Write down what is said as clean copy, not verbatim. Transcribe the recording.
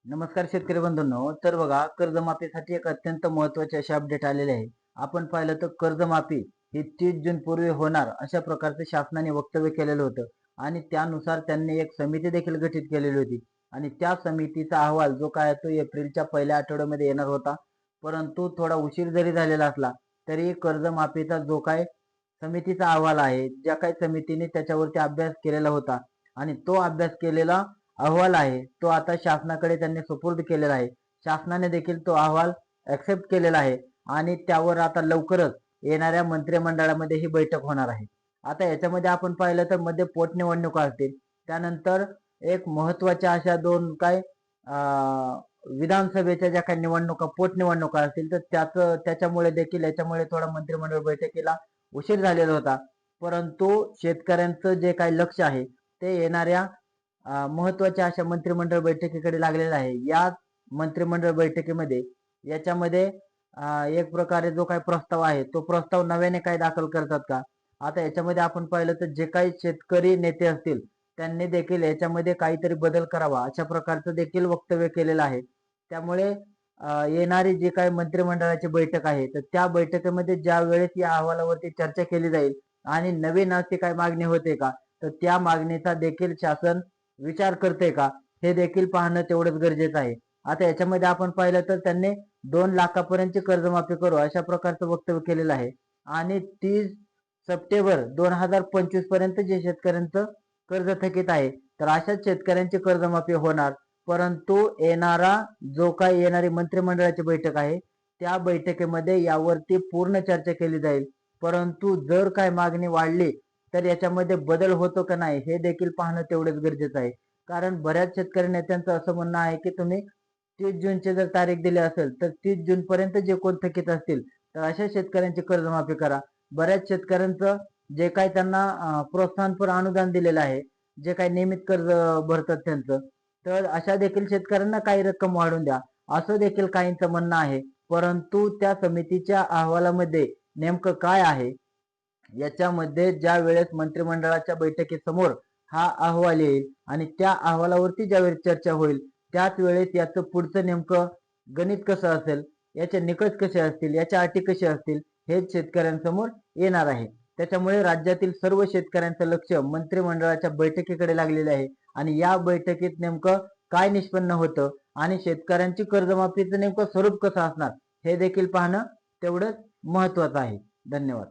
नमस्कार शेतकरी बंधूंनो. तर बघा, कर्जमाफीसाठी एक अत्यंत महत्त्वाचे असे अपडेट आलेले आहे. आपण पाहिलं तर कर्जमाफी ही 30 जून पूर्वी होणार अशा प्रकारचे शासनाने वक्तव्य केलेलं होतं आणि त्यानुसार त्यांनी एक समिती देखील गठीत केलेली होती आणि त्या समितीचा अहवाल जो काय तो एप्रिलच्या पहिल्या आठवड्यामध्ये येणार होता. परंतु थोडा उशीर जरी झालेला असला तरी कर्जमाफीचा जो काय समितीचा अहवाल आहे, ज्या काही समितीने त्याच्यावरती अभ्यास केलेला होता आणि तो अभ्यास केलेला अहवाल आहे तो आता शासनाकडे त्यांनी सुपूर्द केलेला आहे. शासनाने देखील तो अहवाल ऍक्सेप्ट केलेला आहे आणि त्यावर आता लवकरच येणाऱ्या मंत्रिमंडळामध्ये ही बैठक होणार आहे. आता याच्यामध्ये आपण पाहिलं तर मध्ये पोटनिवडणुका असतील, त्यानंतर एक महत्वाच्या अशा दोन विधानसभेच्या ज्या काही निवडणुका पोटनिवडणुका असतील तर त्याच्यामुळे देखील याच्यामुळे थोडा मंत्रिमंडळ बैठकीला उशीर झालेला होता. परंतु शेतकऱ्यांचं जे काही लक्ष आहे ते येणाऱ्या महत्वाच्या अशा मंत्रिमंडळ बैठकीकडे लागलेला आहे. या मंत्रिमंडळ बैठकीमध्ये याच्यामध्ये एक प्रकारे जो काही प्रस्ताव आहे तो प्रस्ताव नव्याने काय दाखल करतात का? आता याच्यामध्ये आपण पाहिलं तर जे काही शेतकरी नेते असतील त्यांनी देखील याच्यामध्ये काहीतरी बदल करावा अशा प्रकारचं देखील वक्तव्य केलेलं आहे. त्यामुळे येणारी जी काही मंत्रिमंडळाची बैठक आहे तर त्या बैठकीमध्ये ज्या वेळेस या अहवालावरती चर्चा केली जाईल आणि नवीन अशी काही मागणी होते का, तर त्या मागणीचा देखील शासन विचार करते का, हे देखील पाहणं तेवढंच गरजेचं आहे. आता याच्यामध्ये आपण पाहिलं तर त्यांनी 2 लाखापर्यंतची कर्जमाफी करू अशा प्रकारचं वक्तव्य केलेलं आहे आणि 30 सप्टेंबर 2025 पर्यंत जे शेतकऱ्यांचं कर्ज थकीत आहे तर अशाच शेतकऱ्यांची कर्जमाफी होणार. परंतु जो काही येणारी मंत्रिमंडळाची बैठक आहे त्या बैठकीमध्ये यावरती पूर्ण चर्चा केली जाईल. परंतु जर काय मागणी वाढली तर याच्यामध्ये बदल होतो का नाही हे देखील पाहणं तेवढंच गरजेचं आहे. कारण बऱ्याच शेतकरी नेत्यांचं असं म्हणणं आहे की तुम्ही 30 जूनची जर तारीख दिली असेल तर 30 जून पर्यंत जे कोण थकीत असतील तर अशा शेतकऱ्यांची कर्जमाफी करा. बऱ्याच शेतकऱ्यांचं जे काही त्यांना प्रोत्साहनपर अनुदान दिलेलं आहे, जे काही नियमित कर्ज भरतात त्यांचं, तर अशा देखील शेतकऱ्यांना काही रक्कम वाढवून द्या असं देखील काहींचं म्हणणं आहे. परंतु त्या समितीच्या अहवालामध्ये नेमकं काय आहे, याच्यामध्ये ज्या वेळेस मंत्रिमंडळाच्या बैठकीसमोर हा अहवाल येईल आणि त्या अहवालावरती ज्यावेळेस चर्चा होईल त्याच वेळेस याचं पुढचं नेमकं गणित कसं असेल, याचे निकष कसे असतील, याच्या अटी कशा असतील हे शेतकऱ्यांसमोर येणार आहे. त्याच्यामुळे राज्यातील सर्व शेतकऱ्यांचं लक्ष मंत्रिमंडळाच्या बैठकीकडे लागलेले आहे आणि या बैठकीत नेमकं काय निष्पन्न होतं आणि शेतकऱ्यांची कर्जमाफीचं नेमकं स्वरूप कसं असणार हे देखील पाहणं तेवढंच महत्वाचं आहे. धन्यवाद.